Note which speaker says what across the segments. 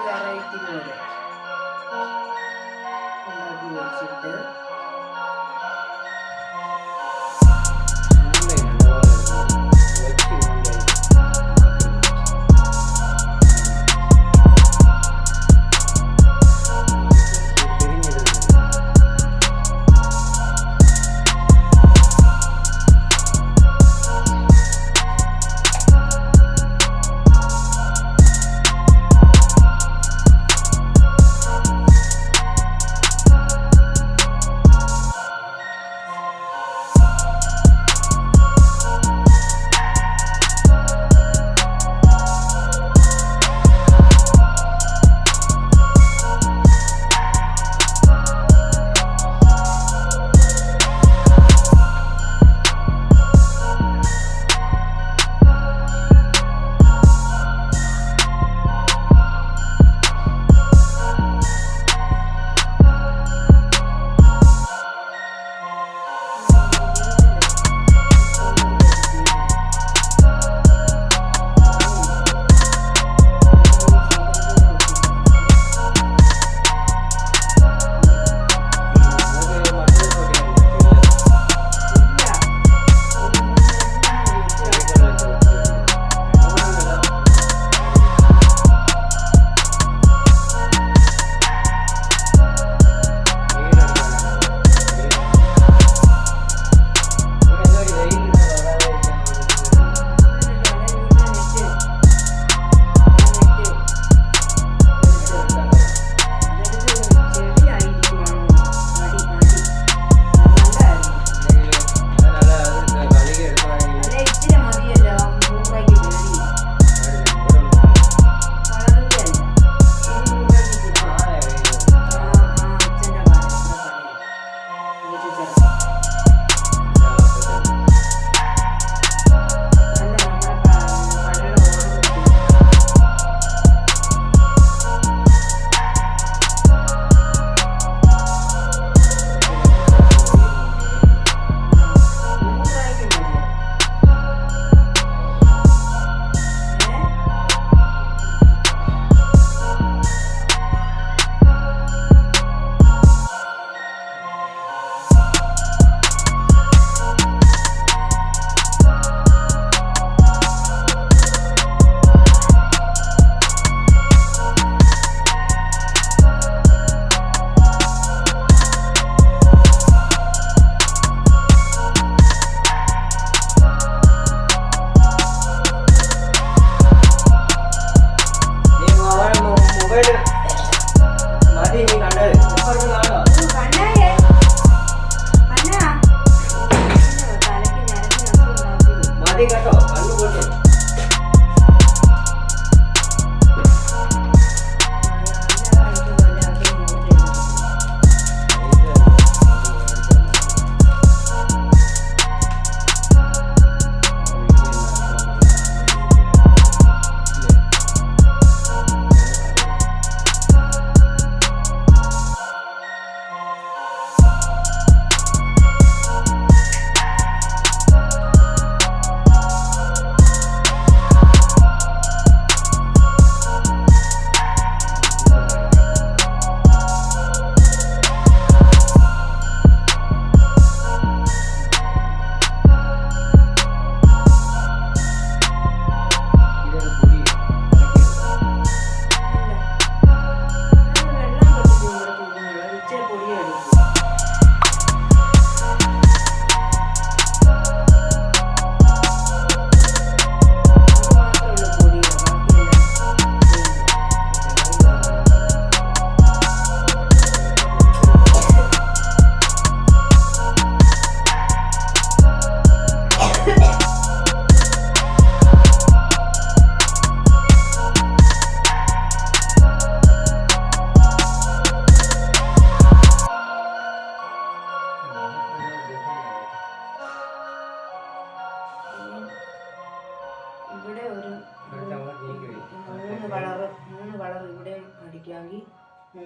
Speaker 1: Variety പോലെ ഉണ്ടാക്കി വെച്ചിട്ട്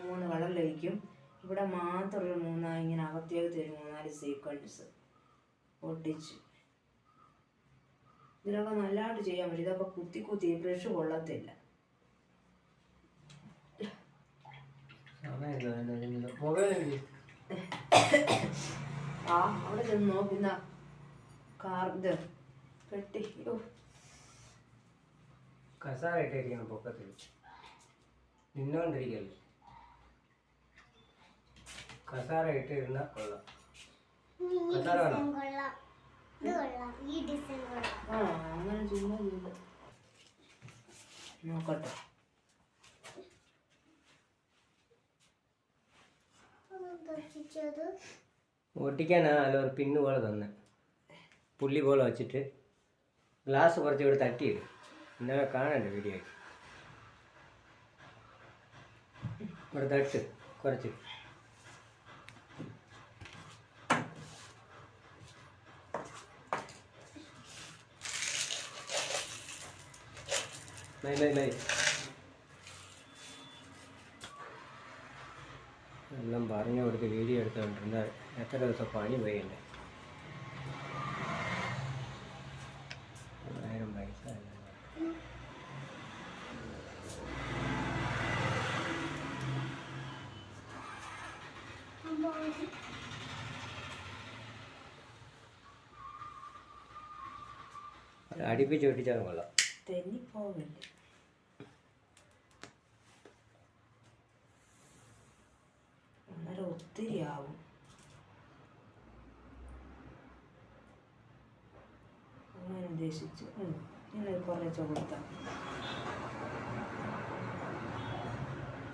Speaker 1: മൂന്ന് കളർ ലഭിക്കും. ഇവിടെ മാത്രമൊരു മൂന്നായി ഇങ്ങനെ അകത്തേക്ക് ഒരു 3-4 സീക്വൻസ് ഒട്ടിച്ച് ഇതിലൊക്കെ നല്ലതായിട്ട് ചെയ്യാൻ പറ്റും. ഇതൊക്കെ കുത്തി കുത്തി ബ്രഷ് കൊള്ളത്തില്ല. ആ അവിടെ ചെന്ന് നോക്കുന്ന ഇത് പെട്ടി.
Speaker 2: കസാറായിട്ടിരിക്കണം പൊക്കത്തിൽ നിന്നോണ്ടിരിക്കല്ലേ. കസാര ഇട്ടിരുന്ന കൊള്ളാം. കസാര വേണം.
Speaker 1: ആ അങ്ങനെ ചുമ്മാ ചെയ്ത് നോക്കട്ടെ.
Speaker 2: ഒട്ടിക്കാനാ അല്ല ഒരു പിന്ന് പോലെ തന്നെ പുള്ളി പോലെ വെച്ചിട്ട് ഗ്ലാസ് കുറച്ച് ഇവിടെ തട്ടിയിടും. ഇന്നലെ കാണണ്ട വീഡിയോ ഇവിടെ തട്ട് കുറച്ച് എല്ലാം പറഞ്ഞു കൊടുത്ത് വീഡിയോ എടുത്തോണ്ടിരുന്ന എത്ര ദിവസം പണി പോയല്ലേ. 1000 പൈസ അല്ല. അടുപ്പിച്ച് ഒട്ടിച്ചാൽ കൊള്ളാം.
Speaker 1: തെന്നിപ്പോവില്ല. അന്നേരം ഒത്തിരി ആവും. അങ്ങനെ ഉദ്ദേശിച്ച് ഇങ്ങനെ കുറച്ച് കൊടുത്താൽ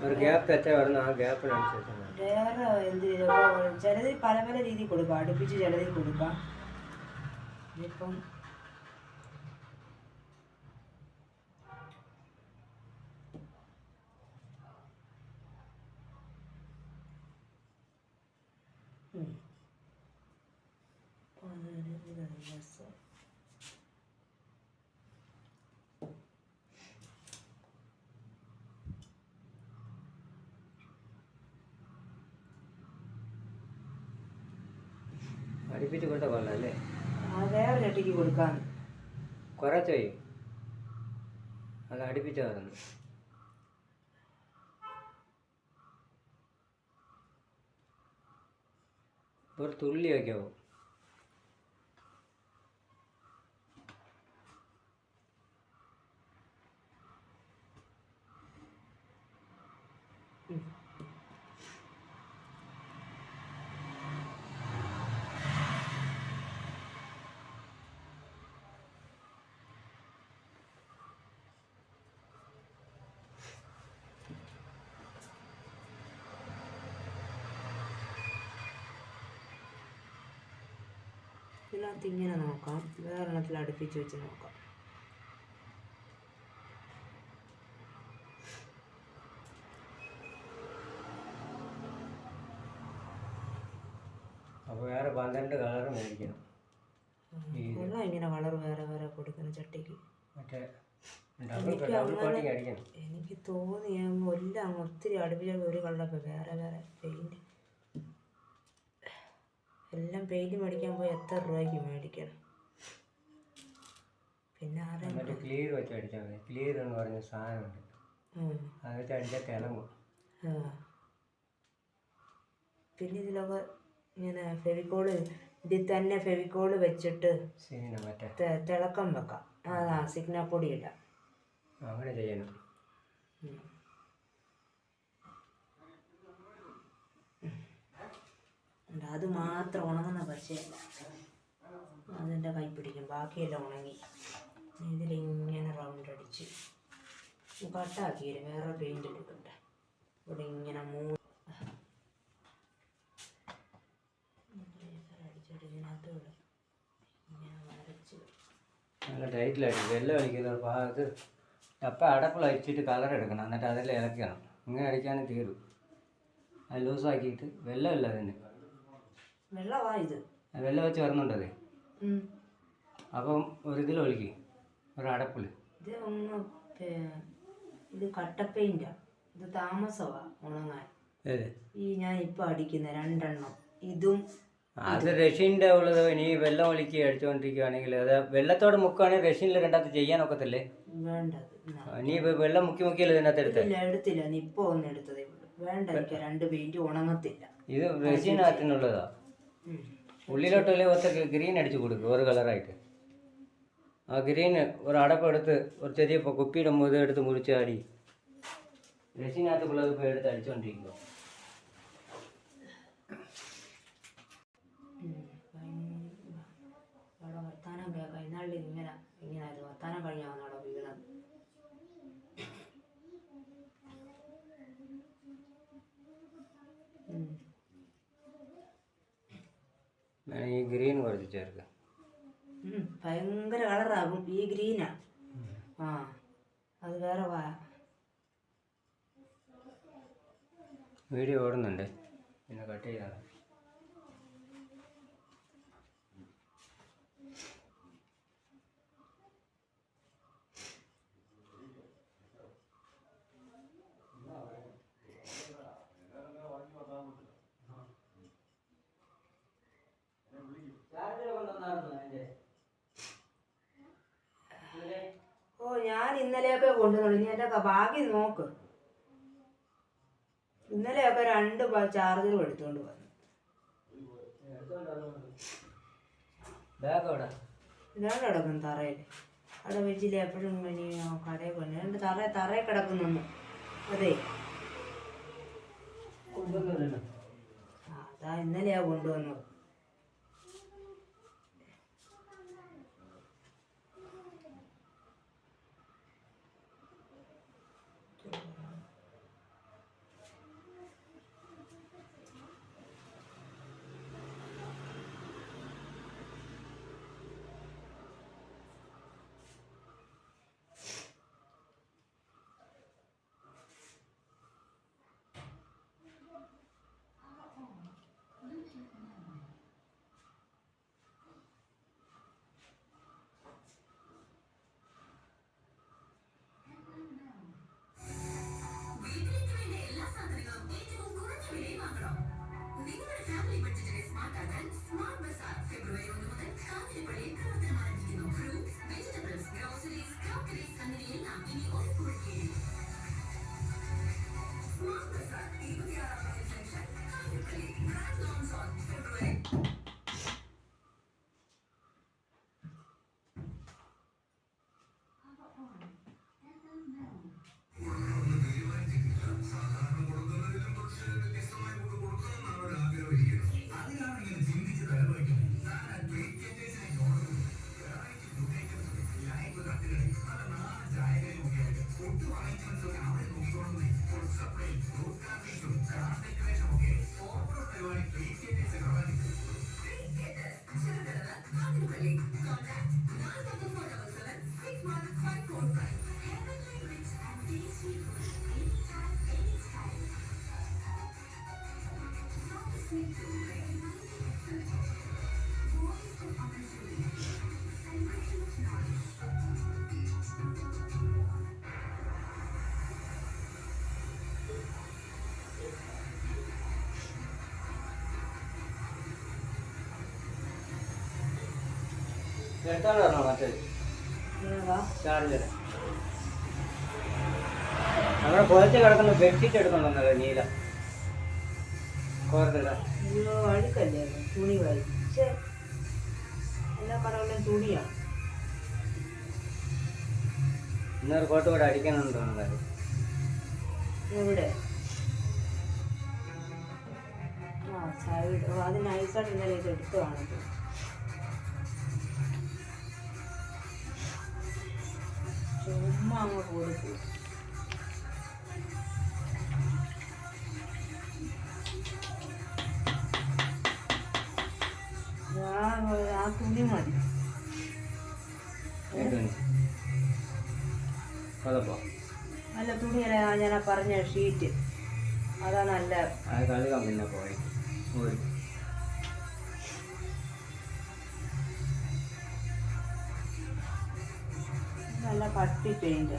Speaker 2: ഒരു ഗ്യാപ്പ് എത്ര വരുന്ന ആ ഗ്യാപ്പിനനുസരിച്ച്
Speaker 1: വേറെ എന്തിനും ചിലതിൽ പല പല രീതിയിൽ കൊടുക്കാം. അടുപ്പിച്ച് ചിലതിൽ കൊടുക്കാം. ഇതിപ്പം
Speaker 2: അടുപ്പിച്ച് കൊടുത്താൽ കൊള്ളാം അല്ലേ.
Speaker 1: വേറെ ചട്ടിക്ക് കൊടുക്കാൻ
Speaker 2: കുറച്ച് ചെയ്യും. അത് അടുപ്പിച്ച് വരുന്നു. ഒരു തുള്ളി വയ്ക്കാവോ?
Speaker 1: ഇതിനകത്ത് ഇങ്ങനെ നോക്കാം. വേറെണ്ണത്തിൽ അടുപ്പിച്ച് വെച്ച് നോക്കാം.
Speaker 2: അപ്പോൾ വേറെ 12 കളർ മേടിക്കണം.
Speaker 1: എല്ലാം ഇങ്ങനെ കളർ വേറെ വേറെ കൊടുക്കുന്ന ചട്ടിക്ക്.
Speaker 2: മറ്റേ
Speaker 1: എനിക്ക് തോന്നി എല്ലാം ഒത്തിരി അടുപ്പിച്ച ഒരു കളറൊക്കെ വേറെ വേറെ പെയിൻറ്റ്. എല്ലാം പെയിൻറ്റ് മേടിക്കാൻ പോയി എത്ര രൂപയ്ക്ക് മേടിക്കണം. പിന്നെ
Speaker 2: മറ്റേ ക്ലിയർ വെച്ച് അടിച്ചാൽ മതി. ക്ലിയർ എന്ന് പറഞ്ഞ സാധനമുണ്ട്. അത് വെച്ച് അടിച്ചാൽ തിളങ്ങും.
Speaker 1: പിന്നെ ഇതിലൊക്കെ ഇങ്ങനെ ഫെവിക്കോള് ഇതിൽ തന്നെ ഫെവിക്കോള് വെച്ചിട്ട് തിളക്കം വെക്കാം. സിഗ്നപ്പൊടി ഇടാം.
Speaker 2: അങ്ങനെ ചെയ്യണം.
Speaker 1: അത് മാത്രം ഉണങ്ങുന്ന പശയല്ല. അതിൻ്റെ കൈ പിടിക്കും. ബാക്കിയെല്ലാം ഉണങ്ങി. ഇതിലിങ്ങനെ റൗണ്ട് അടിച്ച് കട്ടാക്കിയിട്ട് വേറെ പെയിൻ്റ് എടുക്കണ്ട. ഇവിടെ ഇങ്ങനെ അടിച്ചടിനകത്ത് ഇങ്ങനെ വരച്ച്
Speaker 2: നല്ല ടൈറ്റിലായിട്ട് വെള്ളം അടിക്കുന്ന ഭാഗത്ത് അപ്പം അടപ്പിൽ അടിച്ചിട്ട് കളർ എടുക്കണം. എന്നിട്ട് അതിൽ ഇളക്കണം. ഇങ്ങനെ അടിക്കാനും തീരും. അത് ലൂസാക്കിയിട്ട് വെള്ളമില്ല അതിന്.
Speaker 1: വെള്ളമാ ഇത്.
Speaker 2: വെള്ളം വെച്ച് വരുന്നുണ്ടത്. അപ്പം ഇതിൽ ഒഴുകി ഒരടപ്പിൽ.
Speaker 1: ഇത് ഒന്ന് ഇത് കട്ടപ്പെയിൻ്റാണ്. ഇത് താമസമാണ് ഉണങ്ങാൻ. ഈ ഞാൻ ഇപ്പം അടിക്കുന്ന 2 ഇതും
Speaker 2: അത് റഷ്യൻ്റെ ഉള്ളത് ഇനി വെള്ളം ഒലിക്കി അടിച്ചുകൊണ്ടിരിക്കുകയാണെങ്കിൽ അത് വെള്ളത്തോട് മുക്കുകയാണെങ്കിൽ റഷ്യനിൽ രണ്ടാമത് ചെയ്യാനൊക്കത്തില്ലേ?
Speaker 1: വേണ്ടത്
Speaker 2: നീ വെള്ളം മുക്കിയല്ലേ ഇതിനകത്ത് എടുത്തത്?
Speaker 1: എടുത്തില്ല, നീ ഇപ്പൊ ഒന്ന് എടുത്തതേ ഉള്ളൂ. വേണ്ട, എനിക്ക് 2 പെയിന്റ് ഉണങ്ങത്തില്ല.
Speaker 2: ഇത് റഷ്യനകത്തിനുള്ളതാ. ഉള്ളിലോട്ടല്ലേ ഒത്ത ഗ്രീൻ അടിച്ചു കൊടുക്കും ഒരു കളറായിട്ട്. ആ ഗ്രീന് ഒരു അടപ്പെടുത്ത് ഒരു ചെറിയ കുപ്പിയുടെ മുതൽ എടുത്ത് മുറിച്ചാടി റഷ്യനകത്തുള്ളത് ഇപ്പോൾ എടുത്ത് അടിച്ചുകൊണ്ടിരിക്കുക.
Speaker 1: അവിടെ വർത്താനം കേൾക്കാം. ഇന്നാളിൽ ഇങ്ങനായിരുന്നു വർത്താനം കഴിഞ്ഞാണ് അവിടെ വീണത്.
Speaker 2: ഈ ഗ്രീൻ കുറച്ച് ചേർക്കുക.
Speaker 1: ഭയങ്കര കളറാകും ഈ ഗ്രീനാ. ആ അത് വേറെ
Speaker 2: വീഡിയോ ഓടുന്നുണ്ട്, പിന്നെ കട്ട് ചെയ്താണ്.
Speaker 1: ഓ, ഞാൻ ഇന്നലെയൊക്കെ കൊണ്ടുവന്നു. ഇനി എൻ്റെ ഭാഗ്യം നോക്ക്. ഇന്നലെയൊക്കെ 2 ചാർജറും എടുത്തുകൊണ്ട് വന്നു. ഇതാണ് കിടക്കും തറയിൽ. അവിടെ വെച്ചില്ല എപ്പോഴും ഇനി കടയിൽ കൊണ്ട് രണ്ട് തറയിൽ കിടക്കുന്നു. അതെ, അതാ ഇന്നലെയാ കൊണ്ടുവന്നത്.
Speaker 2: എടുത്തോണ്ട് വരണോ മറ്റേ ചാർജർ? നമ്മുടെ കുറച്ച് കിടക്കുന്ന ബെഡ്ഷീറ്റ് എടുക്കണമെന്നല്ലേ നീല കോർത്തിടാ.
Speaker 1: അഴുക്കല്ലേ തുണി വായിച്ച് എല്ലാ കടകളിലും തുണിയാണ്.
Speaker 2: ഇന്നൊരു കോട്ട് കൂടെ അടിക്കാനുണ്ട് തോന്നുന്നത്.
Speaker 1: എവിടെ? ആ സൈഡ്, അത് നൈസായിട്ട് ഇന്നലെ ഇത് എടുത്തു കാണിച്ചു. ചുമ്മാ അങ്ങ് കൊടുക്കും. ആ തുണി മതി. നല്ല തുണിയല്ല, ഞാൻ പറഞ്ഞ ഷീറ്റ് അതാ നല്ല.
Speaker 2: പിന്നെ പോയി
Speaker 1: നല്ല കട്ടി പെയിന്റ്.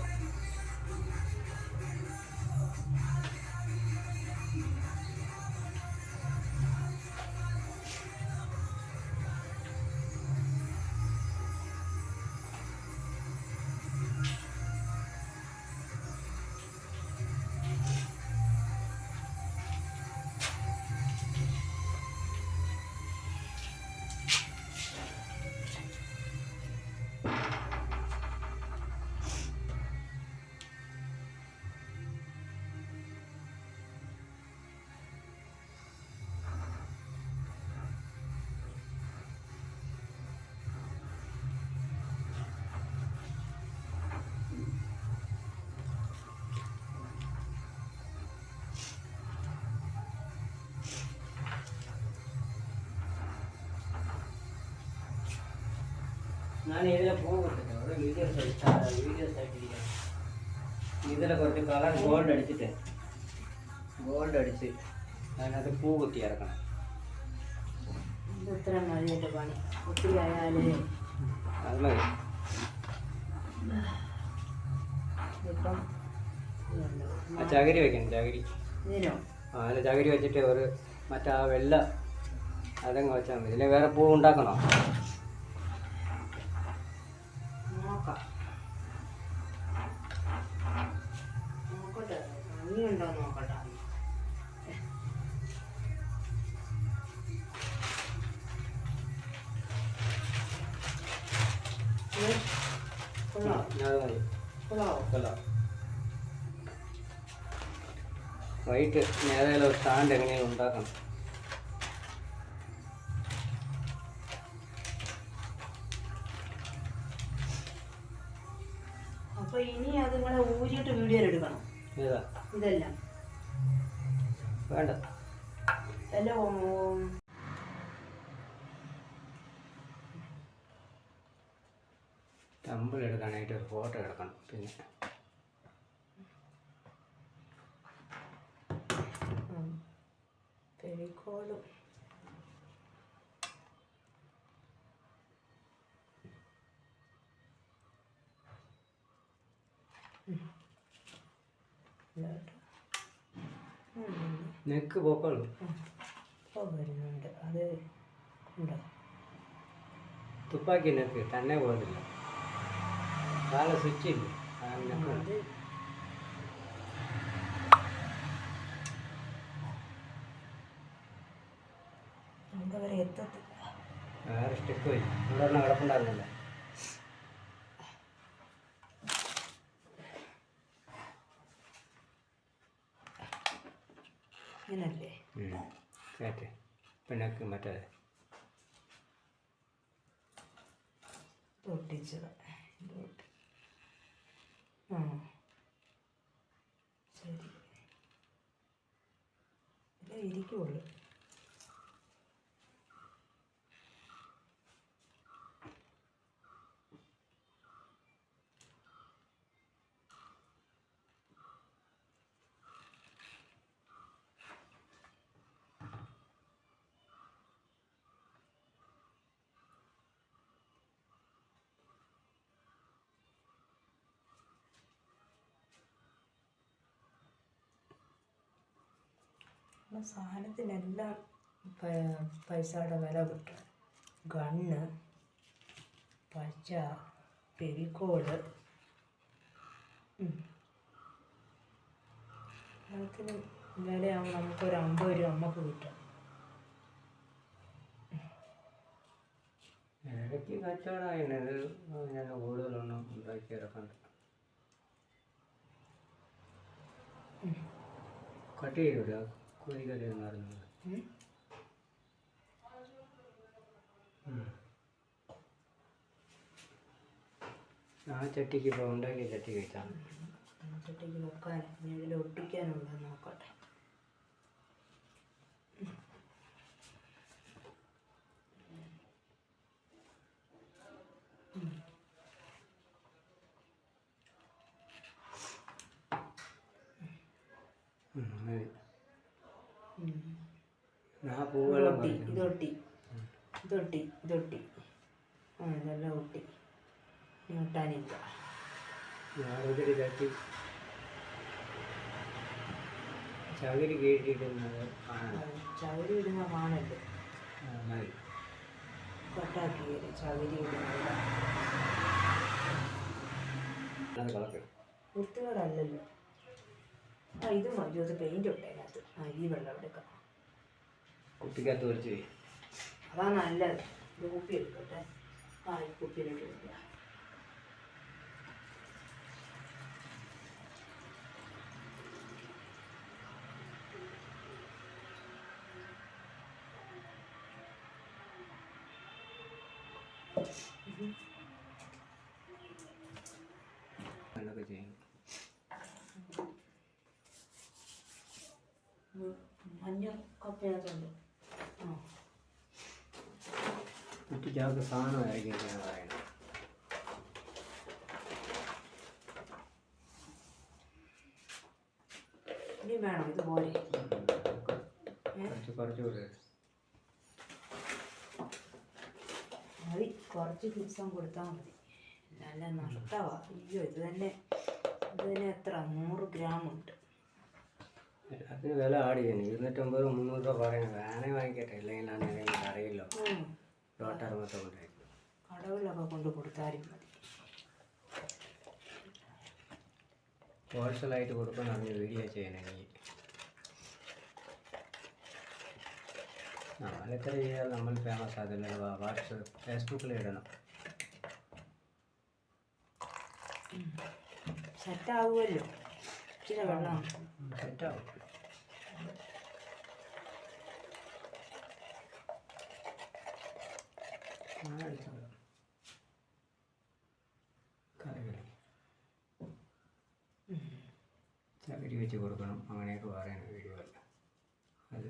Speaker 2: ഞാൻ ഇതിലെ പൂ കൊടുത്തിട്ട് അവിടെ വീഡിയോസ് ആയിട്ടിരിക്കാം. ഇതിലെ കുറച്ച് കളർ ഗോൾഡ് അടിച്ചിട്ട് അതിനകത്ത് പൂ കുത്തി ഇറക്കണം.
Speaker 1: ഇത്ര മതി എൻ്റെ പണി. ഒത്തിരി ആയാലേ
Speaker 2: അത് മതി.
Speaker 1: ഇപ്പം
Speaker 2: ആ ചകിരി വെക്കണം. ചകിരി
Speaker 1: ഇതിനോ
Speaker 2: അല്ല ചകിരി വെച്ചിട്ട് ഒരു മറ്റേ ആ വെള്ള അതങ്ങ് വെച്ചാൽ മതി. ഇല്ലെങ്കിൽ വേറെ പൂ ഉണ്ടാക്കണോ?
Speaker 1: നോക്കാം, നോക്കട്ടെ ഭംഗിയുണ്ടോ നോക്കട്ടെ. കൊള്ളാം,
Speaker 2: അത് മതി.
Speaker 1: കൊള്ളാവോ?
Speaker 2: കൊള്ളാം. വൈകിട്ട് ഏതായാലും ഒരു സ്റ്റാൻഡ് എങ്ങനെയും ഉണ്ടാക്കണം.
Speaker 1: അപ്പൊ ഇനി അത് നിങ്ങളെ ഊരിയിട്ട് വീഡിയോ എടുക്കണം.
Speaker 2: ഏതാ?
Speaker 1: ഇതെല്ലാം
Speaker 2: വേണ്ട.
Speaker 1: എല്ലാം
Speaker 2: ടമ്പിൾ എടുക്കാനായിട്ട് ഒരു ഫോട്ടോ എടുക്കണം. പിന്നെ
Speaker 1: ഫെവിക്കോളും
Speaker 2: നെക്ക് പോക്കോളൂ.
Speaker 1: ഇപ്പോൾ വരുന്നുണ്ട്. അത് ഉണ്ടോ?
Speaker 2: തുപ്പാക്കി നെക്ക് തന്നെ പോകുന്നില്ല. കാല സ്വിച്ച് ഇല്ല.
Speaker 1: അത് എന്താ പറയുക, എത്തത്തില്ല.
Speaker 2: വേറെ സ്റ്റിക്ക് പോയി. ഇവിടെ ഒരെണ്ണം കിടപ്പുണ്ടായിരുന്നല്ലോ.
Speaker 1: ഇങ്ങനല്ലേ
Speaker 2: കേട്ടെ. പിന്നക്ക് മറ്റേ
Speaker 1: ഒട്ടിച്ചത്. ആ ശരി, ഇല്ല ഇരിക്കുള്ളൂ. സാധനത്തിനെല്ലാം പൈസയുടെ വില കിട്ടും. ഗണ്ണ്, പച്ച, ഫെവിക്കോള്, അതിന് വിലയാകുമ്പോൾ നമുക്കൊരു 50 രൂപ നമുക്ക് കിട്ടും.
Speaker 2: ഇടയ്ക്ക് കച്ചവടമായിരുന്നത് ഞാൻ കൂടുതലൊന്നും ഉണ്ടാക്കി ഇറക്കണ്ട. കട്ട് ചെയ്യൂല കോഴിക്കറി എന്ന് പറയുന്നത്. ആ ചട്ടിക്ക് ഇപ്പോൾ ഉണ്ടാക്കിയ ചട്ടി കഴിച്ചാൽ
Speaker 1: ചട്ടിക്ക് വെക്കാൻ ഇനി ഇതിൽ ഒട്ടിക്കാനുണ്ടോ നോക്കട്ടെ. ഇതൊട്ടി ആ ഇതെല്ലാം ഒട്ടി ഒട്ടാനില്ല.
Speaker 2: ഞാനൊരു ചട്ടി ചകിരി കയറ്റിയിടുന്നത്
Speaker 1: ചകിരി ഇടുന്ന കാണല്ലോ. കട്ടാക്കി ചകിരി ഇടുന്നത് വൃത്തികേടല്ലല്ലോ. ആ ഇത് മതി, അത് പെയിൻ്റ് ഉണ്ട് അതിനകത്ത്. ആ ഈ വെള്ളം എടുക്കാം.
Speaker 2: കുപ്പിക്കകത്ത് വലിച്ചു പോയി.
Speaker 1: അതാ നല്ലത്. ഇത് കുപ്പി എടുക്കട്ടെ. ആ ഈ കുപ്പിയിലേക്ക് എടുക്കുക.
Speaker 2: അതൊക്കെ ചെയ്യും.
Speaker 1: മഞ്ഞ കപ്പയകത്തുണ്ട്. ആ
Speaker 2: കുട്ടിച്ചാക്ക് സാധനമായിരിക്കും ഞാൻ പറയുന്നത്.
Speaker 1: വേണം ഇത് പോരെ
Speaker 2: കുറച്ച് കൂടെ
Speaker 1: മതി, കുറച്ച് ദിവസം കൊടുത്താൽ മതി. നല്ല നഷ്ടമാണ്. അയ്യോ ഇത് തന്നെ എത്ര 100 ഗ്രാം ഉണ്ട്.
Speaker 2: അതിന് വില ആടി തന്നെ 250 300 രൂപ പറയുന്നത്. വേണേ വാങ്ങിക്കട്ടെ, ഇല്ലെങ്കിൽ ഞാൻ ഏതെങ്കിലും കടയിലോ ഡോട്ടർമൊക്കെ കൊണ്ടായിരിക്കും
Speaker 1: കടകളിലൊക്കെ കൊണ്ട് കൊടുത്താലും മതി.
Speaker 2: ഹോൾസെയിലായിട്ട് കൊടുക്കണമെന്ന് വീഡിയോ ചെയ്യണമെങ്കിൽ നമ്മളെത്ര ചെയ്യാൻ നമ്മൾ ഫേമസ് ആകില്ലല്ലോ. വാട്സപ്പ് ഫേസ്ബുക്കിൽ ഇടണം.
Speaker 1: സെറ്റാവുമല്ലോ. ഇച്ചിരി വെള്ളം
Speaker 2: സെറ്റാവും. ചകിരി വെച്ച് കൊടുക്കണം, അങ്ങനെയൊക്കെ പറയണം വീഡിയോയിൽ. അത്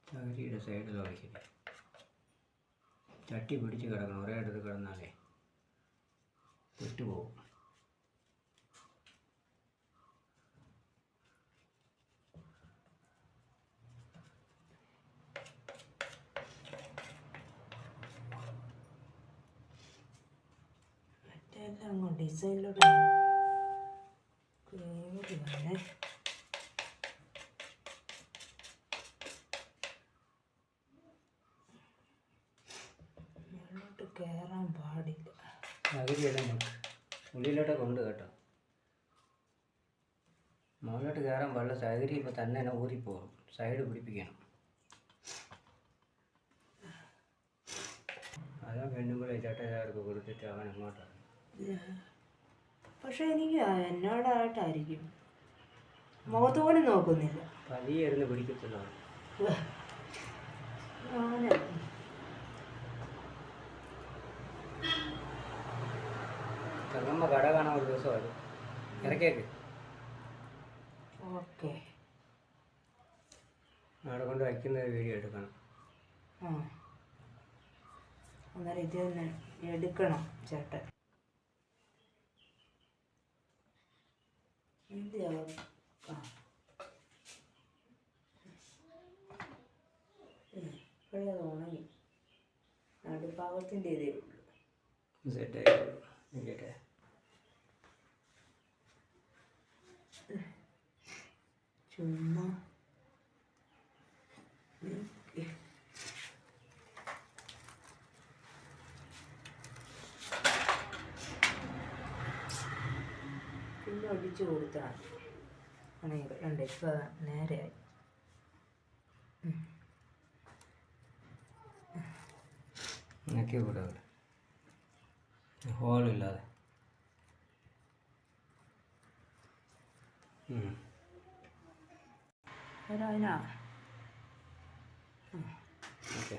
Speaker 2: ചകിരിയുടെ സൈഡിൽ ഒഴിക്കില്ല, ചട്ടി പിടിച്ച് കിടക്കണം. ഒരേ അടുത്ത് കിടന്നാലേ വിട്ടുപോകും.
Speaker 1: മറ്റെല്ലാം അങ്ങ് ഡിസൈനിലോട്ട് കയറി വന്നേ. മുകളിലോട്ട് കയറാൻ പാടില്ല.
Speaker 2: ചകിരിയെല്ലാം ഉള്ളിലോട്ടൊക്കെ ഉണ്ട് കേട്ടോ. മുകളിലോട്ട് കയറാൻ പാടില്ല. ചകിരി ഇപ്പോൾ തന്നെ ഊരിപ്പോകും. സൈഡ് പിടിപ്പിക്കണം. അതാ പെണ്ണുമ്പോഴേ ചേട്ടക്കാർക്ക് കൊടുത്തിട്ട് അവൻ അങ്ങോട്ടാണ്.
Speaker 1: പക്ഷെ എനിക്ക് എന്നോടായിട്ടായിരിക്കും, മുഖത്ത് പോലും നോക്കുന്നില്ല.
Speaker 2: പതിയെ ഇരുന്ന് പിടിക്കത്തില്ല.
Speaker 1: അങ്ങനെ
Speaker 2: തങ്കമ്മ കട കാണാൻ ഒരു ദിവസം വരും. ഇറക്കിയേക്ക്.
Speaker 1: ഓക്കെ.
Speaker 2: അവിടെ കൊണ്ട് വയ്ക്കുന്ന വീഡിയോ എടുക്കണം.
Speaker 1: ആ അന്നേരം ഇത് തന്നെ എടുക്കണം ചേട്ടൻ. ഇപ്പോഴേ അത് ഉണങ്ങി. നടുഭാഗത്തിൻ്റെ ഇതേ ഉള്ളൂ.
Speaker 2: സെറ്റായിട്ട്
Speaker 1: ചുമ്മാ പിന്നെ ഒടിച്ചു കൊടുത്താൽ മതി. രണ്ട് ഇപ്പം നേരെയായി.
Speaker 2: നക്കി കൂടെ ഹോളില്ലാതെ.
Speaker 1: അതിനാ
Speaker 2: ഓക്കെ.